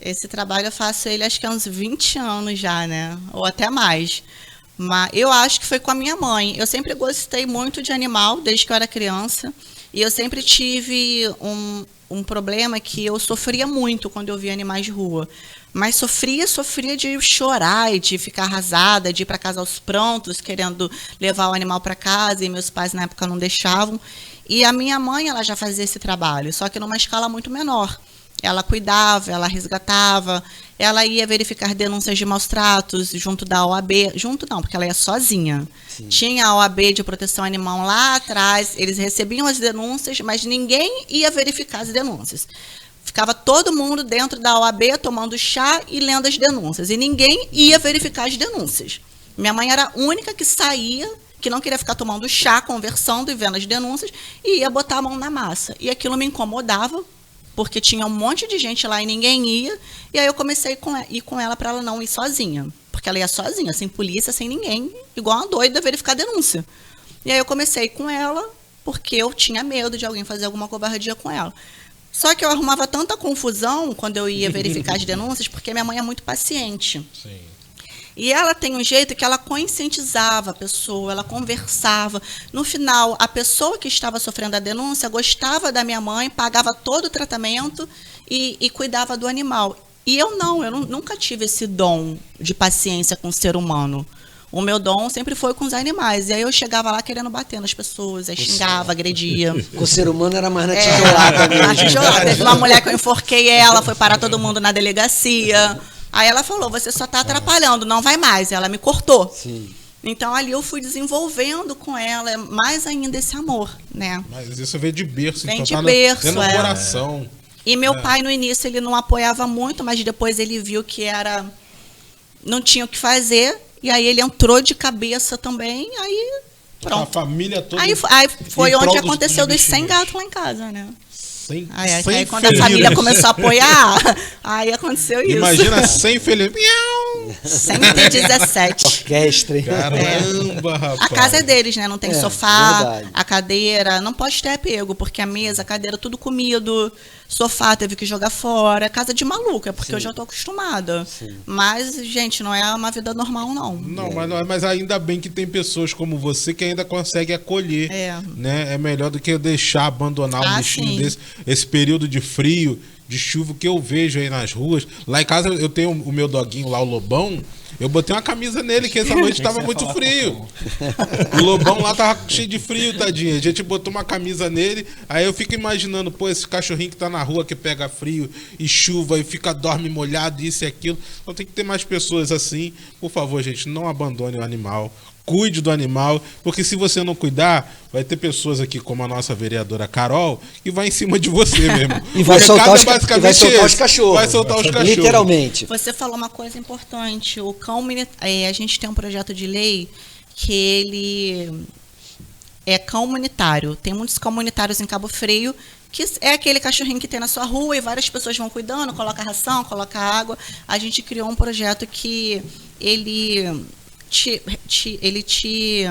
Esse trabalho eu faço ele acho que há uns 20 anos já, né? Ou até mais. Mas eu acho que foi com a minha mãe. Eu sempre gostei muito de animal, desde que eu era criança. E eu sempre tive um problema que eu sofria muito quando eu via animais de rua. Mas sofria de chorar e de ficar arrasada, de ir para casa aos prontos, querendo levar o animal para casa. E meus pais, na época, não deixavam. E a minha mãe, ela já fazia esse trabalho, só que numa escala muito menor. Ela cuidava, ela resgatava, ela ia verificar denúncias de maus tratos junto da OAB. Junto não, porque ela ia sozinha. Sim. Tinha a OAB de proteção animal lá atrás, eles recebiam as denúncias, mas ninguém ia verificar as denúncias. Ficava todo mundo dentro da OAB tomando chá e lendo as denúncias. E ninguém ia verificar as denúncias. Minha mãe era a única que saía, que não queria ficar tomando chá, conversando e vendo as denúncias, e ia botar a mão na massa. E aquilo me incomodava, porque tinha um monte de gente lá e ninguém ia. E aí eu comecei a ir com ela para ela não ir sozinha. Porque ela ia sozinha, sem polícia, sem ninguém, igual uma doida, verificar a denúncia. E aí eu comecei com ela, porque eu tinha medo de alguém fazer alguma covardia com ela. Só que eu arrumava tanta confusão quando eu ia verificar as denúncias, porque minha mãe é muito paciente. Sim. E ela tem um jeito que ela conscientizava a pessoa, ela conversava. No final, a pessoa que estava sofrendo a denúncia gostava da minha mãe, pagava todo o tratamento e cuidava do animal. E eu nunca tive esse dom de paciência com o ser humano. O meu dom sempre foi com os animais. E aí eu chegava lá querendo bater nas pessoas, aí xingava, agredia. Com o ser humano era mais na tijolada mesmo. Na tijolada. Teve uma mulher que eu enforquei ela, foi parar todo mundo na delegacia. Aí ela falou, você só está atrapalhando, não vai mais. Ela me cortou. Sim. Então ali eu fui desenvolvendo com ela mais ainda esse amor, né? Mas isso veio de berço, Vem então de tá berço, dentro do é. coração. E meu pai no início ele não apoiava muito, mas depois ele viu que não tinha o que fazer. E aí ele entrou de cabeça também, aí A pronto. família toda. Aí foi em prol onde dos aconteceu dos 100 bichinhos. gatos lá em casa, né? Aí Sem quando a família começou a apoiar, aí aconteceu isso. Imagina 100 felizes. Miau! 117. Orquestra, hein? Caramba, rapaz. A casa é deles, né? Não tem É, sofá, verdade. a cadeira, não pode ter apego, porque a mesa, a cadeira, tudo comido, sofá teve que jogar fora, casa de maluco, é porque eu já tô acostumada. Sim. Mas, gente, não é uma vida normal, não. Não, mas ainda bem que tem pessoas como você que ainda consegue acolher. É. Né? É melhor do que eu deixar abandonar um Ah, bichinho sim. desse. Esse período de frio, de chuva que eu vejo aí nas ruas. Lá em casa eu tenho o meu doguinho lá, o Lobão. Eu botei uma camisa nele, que essa noite tava muito frio. O Lobão lá tava cheio de frio, tadinho. A gente botou uma camisa nele. Aí eu fico imaginando, pô, esse cachorrinho que tá na rua, que pega frio e chuva e dorme molhado, isso e aquilo. Então tem que ter mais pessoas assim. Por favor, gente, não abandone o animal. Cuide do animal, porque se você não cuidar, vai ter pessoas aqui, como a nossa vereadora Carol, que vai em cima de você mesmo. E vai O soltar recado os é ca- basicamente e vai soltar os esse. cachorros. Vai soltar os cachorros. Literalmente. Você falou uma coisa importante. O cão a gente tem um projeto de lei que ele é cão comunitário. Tem muitos cão comunitários em Cabo Frio, que é aquele cachorrinho que tem na sua rua e várias pessoas vão cuidando, coloca ração, coloca água. A gente criou um projeto que ele te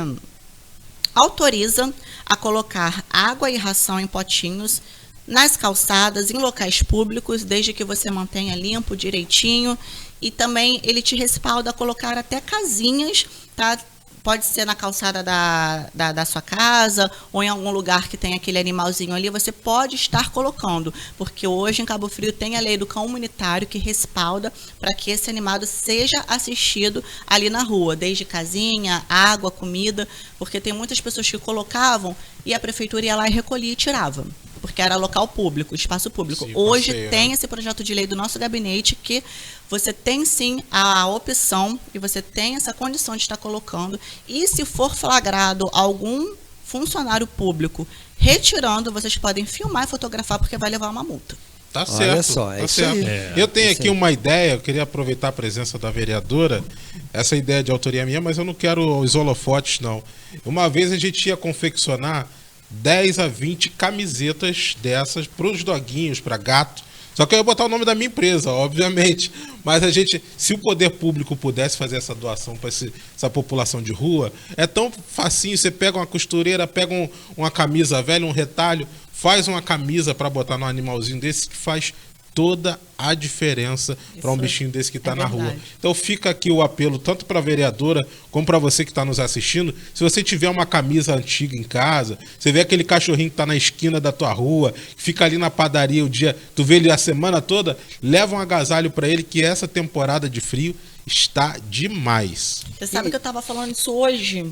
autoriza a colocar água e ração em potinhos nas calçadas, em locais públicos, desde que você mantenha limpo, direitinho. E também ele te respalda a colocar até casinhas, tá? Pode ser na calçada da sua casa ou em algum lugar que tem aquele animalzinho ali, você pode estar colocando. Porque hoje em Cabo Frio tem a lei do cão comunitário que respalda para que esse animal seja assistido ali na rua, desde casinha, água, comida, porque tem muitas pessoas que colocavam e a prefeitura ia lá e recolhia e tirava. Porque era local público, espaço público. Sim, Hoje passeio, tem né? esse projeto de lei do nosso gabinete que você tem sim a opção e você tem essa condição de estar colocando. E se for flagrado algum funcionário público retirando, vocês podem filmar e fotografar porque vai levar uma multa. Tá Olha certo. só, é tá isso certo. aí. Eu tenho isso aqui aí. uma ideia, eu queria aproveitar a presença da vereadora, essa ideia de autoria minha, mas eu não quero os holofotes, não. Uma vez a gente ia confeccionar 10 a 20 camisetas dessas para os doguinhos, para gato. Só que eu ia botar o nome da minha empresa, obviamente. Mas a gente, se o poder público pudesse fazer essa doação para essa população de rua, é tão facinho. Você pega uma costureira, pega uma camisa velha, um retalho, faz uma camisa para botar num animalzinho desse que faz toda a diferença para um Isso bichinho desse que está é na rua. verdade. Então fica aqui o apelo tanto para a vereadora como para você que está nos assistindo. Se você tiver uma camisa antiga em casa, você vê aquele cachorrinho que está na esquina da tua rua, que fica ali na padaria o dia, tu vê ele a semana toda, leva um agasalho para ele que essa temporada de frio está demais. Você sabe que eu estava falando isso hoje?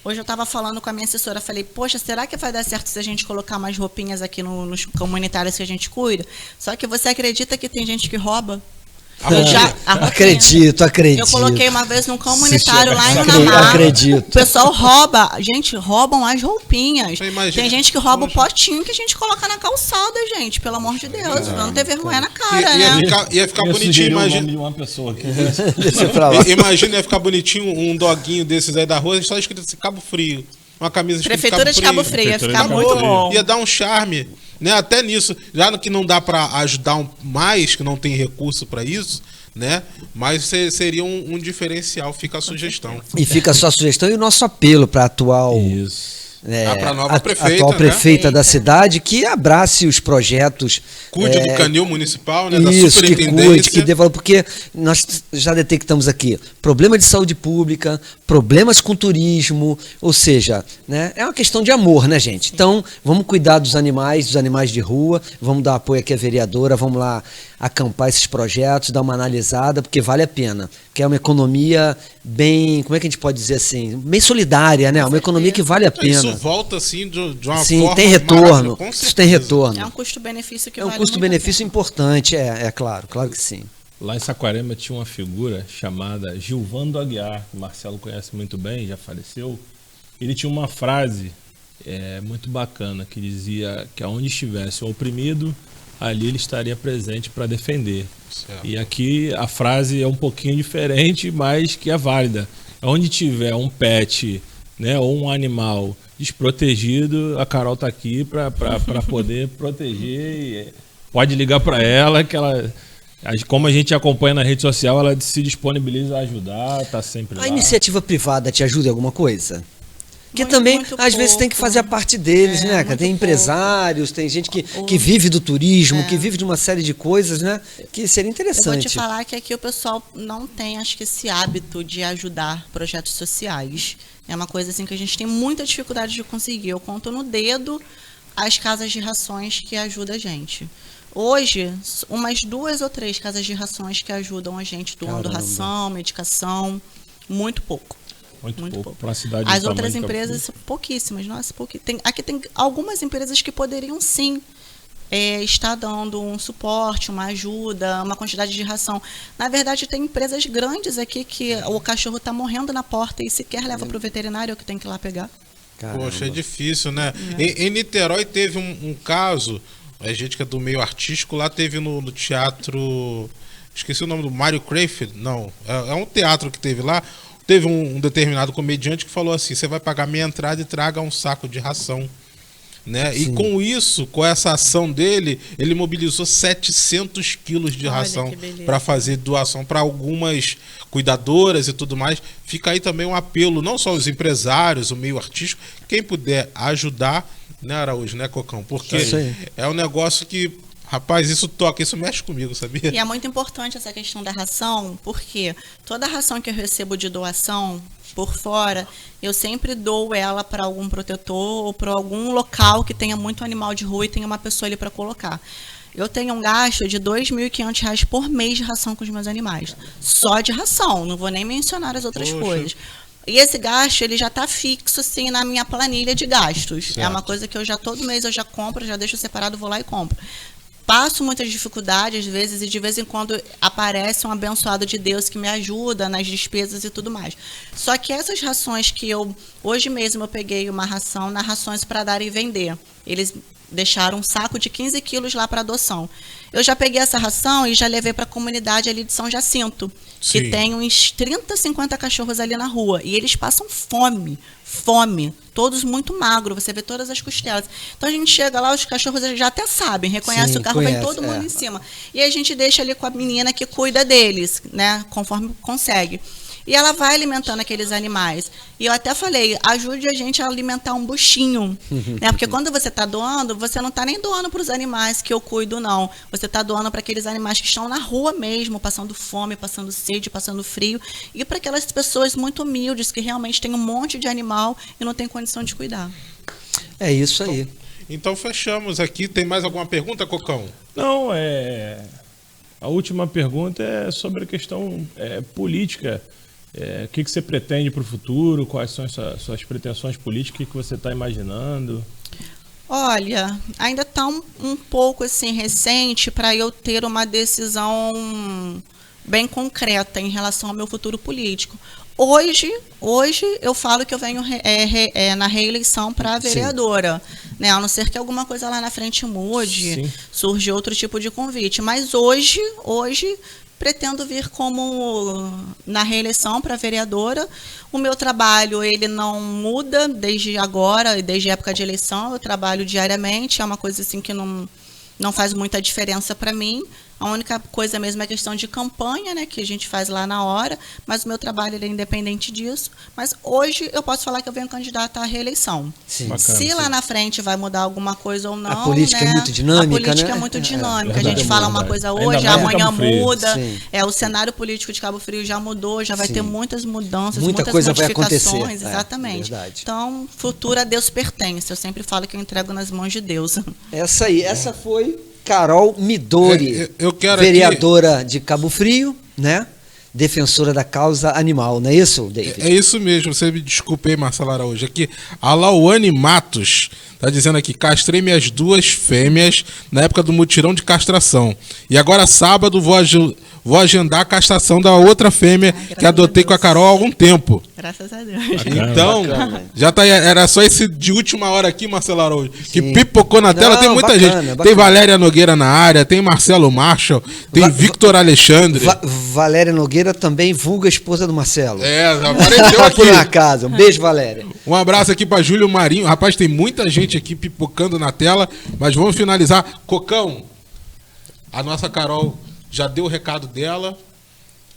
Hoje eu estava falando com a minha assessora, falei, poxa, será que vai dar certo se a gente colocar mais roupinhas aqui nos comunitários que a gente cuida? Só que você acredita que tem gente que rouba? A roupinha? A roupinha. Acredito. Eu coloquei uma vez num comunitário lá em Acredito. Unamar. Acredito. O pessoal rouba, gente, roubam as roupinhas. Então imagina- Tem gente que rouba o potinho que a gente coloca na calçada, gente, pelo amor de Deus. Não ter vergonha na cara, Ia né? ia ficar Eu bonitinho, sugeri o imagina. nome de uma pessoa aqui. Deixa pra lá. Imagina ia ficar bonitinho um doguinho desses aí da rua, só escrito assim, Cabo Frio. Uma camisa escrito Prefeitura de Cabo Frio, ia ficar Prefeitura de muito Cabo bom. Ia dar um charme, né? Até nisso, já no que não dá para ajudar mais, que não tem recurso para isso, né? Mas seria um diferencial, fica a sugestão. E fica a sua sugestão e o nosso apelo para a atual Isso. pra nova prefeita, atual né? prefeita da cidade, que abrace os projetos. Cuide do canil municipal, né? Da Isso, que superintendência. cuide, que deva, porque nós já detectamos aqui problema de saúde pública, problemas com turismo, ou seja, né, é uma questão de amor, né, gente? Então, vamos cuidar dos animais de rua, vamos dar apoio aqui à vereadora, vamos lá acampar esses projetos, dar uma analisada, porque vale a pena, que é uma economia bem, como é que a gente pode dizer assim, bem solidária, né? Uma economia que vale a pena. Isso volta assim de uma Sim, forma tem retorno, maravilhosa, com isso tem certeza. retorno. É um custo-benefício que É um vale custo-benefício muito a importante, é claro que sim. Lá em Saquarema tinha uma figura chamada Gilvando Aguiar, que o Marcelo conhece muito bem, já faleceu. Ele tinha uma frase muito bacana que dizia que aonde estivesse o oprimido, ali ele estaria presente para defender. Certo. E aqui a frase é um pouquinho diferente, mas que é válida. Onde tiver um pet, né, ou um animal desprotegido, a Carol está aqui para poder proteger. E pode ligar para ela, que ela, como a gente acompanha na rede social, ela se disponibiliza a ajudar, está sempre lá. A iniciativa privada te ajuda em alguma coisa? Porque Muito, também, muito às vezes, tem que fazer a parte deles, né, cara? muito Tem empresários, tem gente que vive do turismo, que vive de uma série de coisas, né? Que seria Eu vou interessante. te falar que aqui o pessoal não tem, acho que, esse hábito de ajudar projetos sociais. É uma coisa assim que a gente tem muita dificuldade de conseguir. Eu conto no dedo as casas de rações que ajudam a gente. Hoje, umas 2 ou 3 casas de rações que ajudam a gente, doando Caramba. ração, medicação, muito pouco. Muito Muito pouco. pouco. Para uma cidade As do outras tamanho de Cabo empresas, pouquíssimas. Nossa, aqui tem algumas empresas que poderiam sim estar dando um suporte, uma ajuda, uma quantidade de ração. Na verdade, tem empresas grandes aqui que o cachorro está morrendo na porta e sequer leva para o veterinário, que tem que ir lá pegar. Caramba. Poxa, é difícil, né? Em Niterói teve um caso, a gente que é do meio artístico, lá teve no teatro, esqueci o nome do Mário Crayfield, não, é um teatro que teve lá, teve um determinado comediante que falou assim, você vai pagar meia entrada e traga um saco de ração. Né? E com isso, com essa ação dele, ele mobilizou 700 quilos de Olha, ração que beleza. para fazer doação para algumas cuidadoras e tudo mais. Fica aí também um apelo, não só aos empresários, o meio artístico, quem puder ajudar, né, Araújo, né, Cocão? Porque Isso aí. é um negócio que, rapaz, isso toca, isso mexe comigo, sabia? E é muito importante essa questão da ração, porque toda ração que eu recebo de doação por fora, eu sempre dou ela para algum protetor ou para algum local que tenha muito animal de rua e tenha uma pessoa ali para colocar. Eu tenho um gasto de R$ 2.500 por mês de ração com os meus animais. Só de ração, não vou nem mencionar as outras Poxa. coisas. E esse gasto, ele já está fixo, assim, na minha planilha de gastos. Certo. É uma coisa que eu já, todo mês eu já compro, já deixo separado, vou lá e compro. Passo muitas dificuldades, às vezes, e de vez em quando aparece um abençoado de Deus que me ajuda nas despesas e tudo mais. Só que essas rações que hoje mesmo eu peguei uma ração na Rações para Dar e Vender. Eles deixaram um saco de 15 quilos lá para adoção. Eu já peguei essa ração e já levei para a comunidade ali de São Jacinto, Sim. que tem uns 30, 50 cachorros ali na rua. E eles passam fome, todos muito magros, você vê todas as costelas. Então a gente chega lá, os cachorros já até sabem, reconhece Sim, o carro, vem conhece, todo mundo é. em cima. E a gente deixa ali com a menina que cuida deles, né, conforme consegue. E ela vai alimentando aqueles animais. E eu até falei, ajude a gente a alimentar um buchinho. Né? Porque quando você está doando, você não está nem doando para os animais que eu cuido, não. Você está doando para aqueles animais que estão na rua mesmo, passando fome, passando sede, passando frio. E para aquelas pessoas muito humildes, que realmente têm um monte de animal e não tem condição de cuidar. É isso aí. Então fechamos aqui. Tem mais alguma pergunta, Cocão? Não, a última pergunta é sobre a questão política. O que você pretende para o futuro? Quais são as suas pretensões políticas? O que você está imaginando? Olha, ainda está um pouco assim recente para eu ter uma decisão bem concreta em relação ao meu futuro político. Hoje eu falo que eu venho na reeleição para vereadora, né? A não ser que alguma coisa lá na frente mude, Sim. surge outro tipo de convite. Mas hoje pretendo vir como na reeleição para vereadora. O meu trabalho, ele não muda desde agora, desde a época de eleição. Eu trabalho diariamente, é uma coisa assim que não faz muita diferença para mim. A única coisa mesmo é a questão de campanha, né, que a gente faz lá na hora, mas o meu trabalho ele é independente disso. Mas hoje eu posso falar que eu venho candidata à reeleição. Sim. Bacana. Se lá na frente vai mudar alguma coisa ou não, A política né? é muito dinâmica, A política né? é muito É, dinâmica. A verdade, gente fala verdade. uma coisa Ainda hoje, mais em amanhã Cabo Frio. muda. Sim. O cenário político de Cabo Frio já mudou, já vai Sim. ter muitas mudanças, Muita muitas coisa vai modificações. acontecer. É, Exatamente. verdade. Então, futuro a Deus pertence. Eu sempre falo que eu entrego nas mãos de Deus. Essa aí, essa foi Carol Midori, Eu quero vereadora de Cabo Frio, né? Defensora da causa animal, não é isso, David? É isso mesmo, você me desculpe aí, Marcelo Araújo. Aqui, a Lauane Matos tá dizendo aqui: castrei minhas 2 fêmeas na época do mutirão de castração. E agora, sábado, vou agendar a castração da outra fêmea graças que adotei a com a Deus. Carol há algum tempo. Graças a Deus. Bacana, Então, bacana. já tá aí, era só esse de última hora aqui, Marcelo Araújo, que Sim. pipocou na tela. Não, Tem muita bacana, gente. bacana. Tem Valéria Nogueira na área, tem Marcelo Marshall, tem Victor Alexandre. Valéria Nogueira também vulga esposa do Marcelo. É, apareceu aqui. Por uma casa. Um beijo, Valéria. Um abraço aqui pra Júlio Marinho. Rapaz, tem muita gente aqui pipocando na tela, mas vamos finalizar. Cocão, a nossa Carol já deu o recado dela.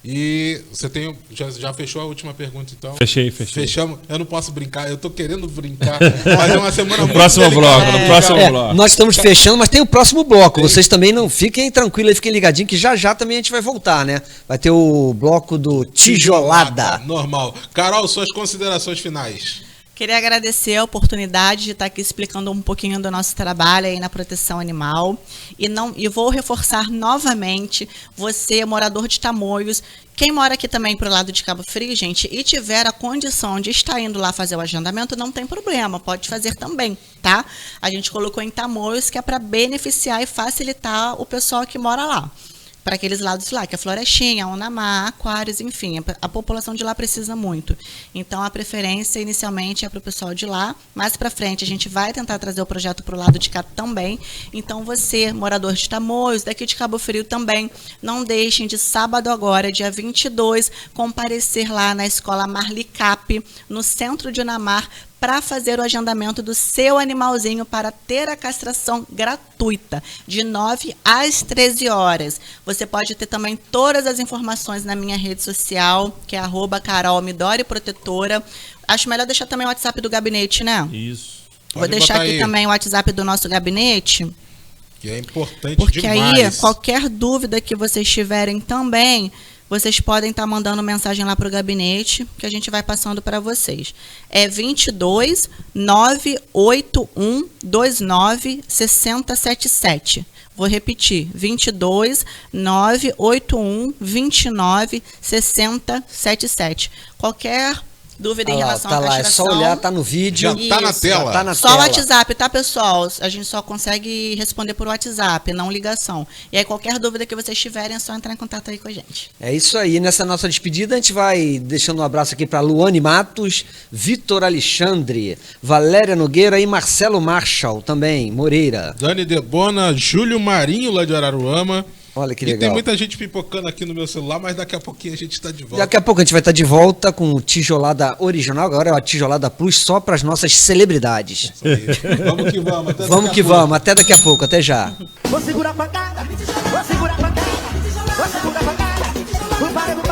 E você tem. Já fechou a última pergunta, então? Fechei. Fechamos. Eu não posso brincar, eu tô querendo brincar. Mas é uma semana muito Próximo delicada. bloco, no próximo bloco. Nós estamos fechando, mas tem o próximo bloco. Vocês também não fiquem tranquilos, fiquem ligadinhos, que já também a gente vai voltar, né? Vai ter o bloco do Tijolada. Normal. Carol, suas considerações finais. Queria agradecer a oportunidade de estar aqui explicando um pouquinho do nosso trabalho aí na proteção animal. E vou reforçar novamente, você, morador de Tamoios, quem mora aqui também para o lado de Cabo Frio, gente, e tiver a condição de estar indo lá fazer o agendamento, não tem problema, pode fazer também, tá? A gente colocou em Tamoios, que é para beneficiar e facilitar o pessoal que mora lá. Para aqueles lados lá, que é Florestinha, Unamar, Aquários, enfim, a população de lá precisa muito. Então, a preferência inicialmente é para o pessoal de lá. Mais para frente, a gente vai tentar trazer o projeto para o lado de cá também. Então, você, morador de Tamoios, daqui de Cabo Frio também, não deixem de sábado agora, dia 22, comparecer lá na Escola Marlicap, no centro de Unamar, para fazer o agendamento do seu animalzinho para ter a castração gratuita, de 9 às 13 horas. Você pode ter também todas as informações na minha rede social, que é @carolmidoriprotetora. Acho melhor deixar também o WhatsApp do gabinete, né? Isso. Vou Pode deixar botar aqui aí, também o WhatsApp do nosso gabinete, que é importante porque demais. aí, qualquer dúvida que vocês tiverem também, vocês podem estar mandando mensagem lá para o gabinete, que a gente vai passando para vocês. É 22 981 29 6077. Vou repetir, 22 981 29 6077. Qualquer dúvida em relação Tá à lá, é castração, só olhar, tá no vídeo. Já tá na Isso. tela. Já tá na só tela. o WhatsApp, tá, pessoal? A gente só consegue responder por WhatsApp, não ligação. E aí, qualquer dúvida que vocês tiverem, é só entrar em contato aí com a gente. É isso aí. Nessa nossa despedida, a gente vai deixando um abraço aqui para Luane Matos, Vitor Alexandre, Valéria Nogueira e Marcelo Marshall também, Moreira. Dani Debona, Júlio Marinho, lá de Araruama. Olha que E tem legal. muita gente pipocando aqui no meu celular, mas daqui a pouquinho a gente está de volta. Daqui a pouco a gente vai estar de volta com o Tijolada original, agora é a Tijolada Plus só para as nossas celebridades. Vamos que vamos. Até Vamos daqui que a pouco. vamos, até daqui a pouco, até já. Vou segurar a pancada, vou segurar a pancada, vou segurar a pancada, o parego